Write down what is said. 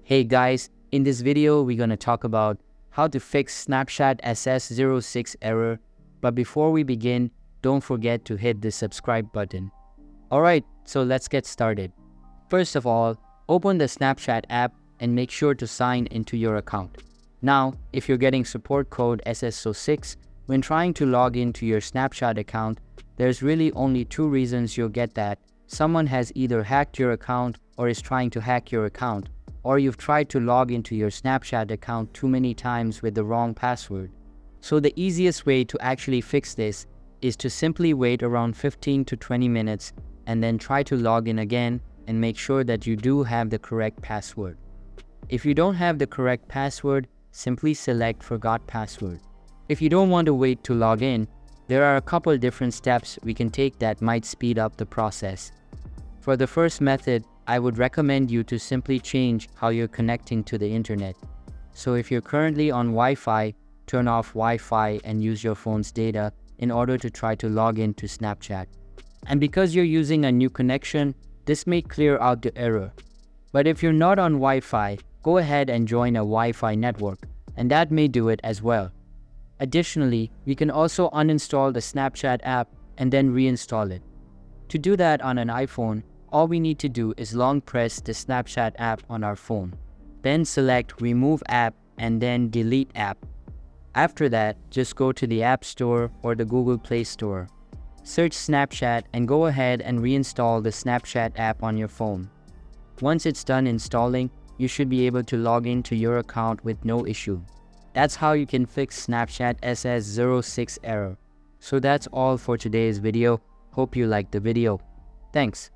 Hey guys, in this video we're going to talk about how to fix Snapchat SS06 error. But before we begin, don't forget to hit the subscribe button. Alright, so let's get started. First of all, open the Snapchat app and make sure to sign into your account. Now, if you're getting support code SS06 when trying to log into your Snapchat account, there's really only two reasons you'll get that. Someone has either hacked your account or is trying to hack your account, or you've tried to log into your Snapchat account too many times with the wrong password. So the easiest way to actually fix this is to simply wait around 15 to 20 minutes and then try to log in again and make sure that you do have the correct password. If you don't have the correct password, simply select Forgot Password. If you don't want to wait to log in, there are a couple different steps we can take that might speed up the process. For the first method, I would recommend you to simply change how you're connecting to the internet. So if you're currently on Wi-Fi, turn off Wi-Fi and use your phone's data in order to try to log into Snapchat. And because you're using a new connection, this may clear out the error. But if you're not on Wi-Fi, go ahead and join a Wi-Fi network, and that may do it as well. Additionally, we can also uninstall the Snapchat app and then reinstall it. To do that on an iPhone, all we need to do is long press the Snapchat app on our phone. Then select Remove App and then Delete App. After that, just go to the App Store or the Google Play Store. Search Snapchat and go ahead and reinstall the Snapchat app on your phone. Once it's done installing, you should be able to log into your account with no issue. That's how you can fix Snapchat SS06 error. So that's all for today's video. Hope you liked the video. Thanks.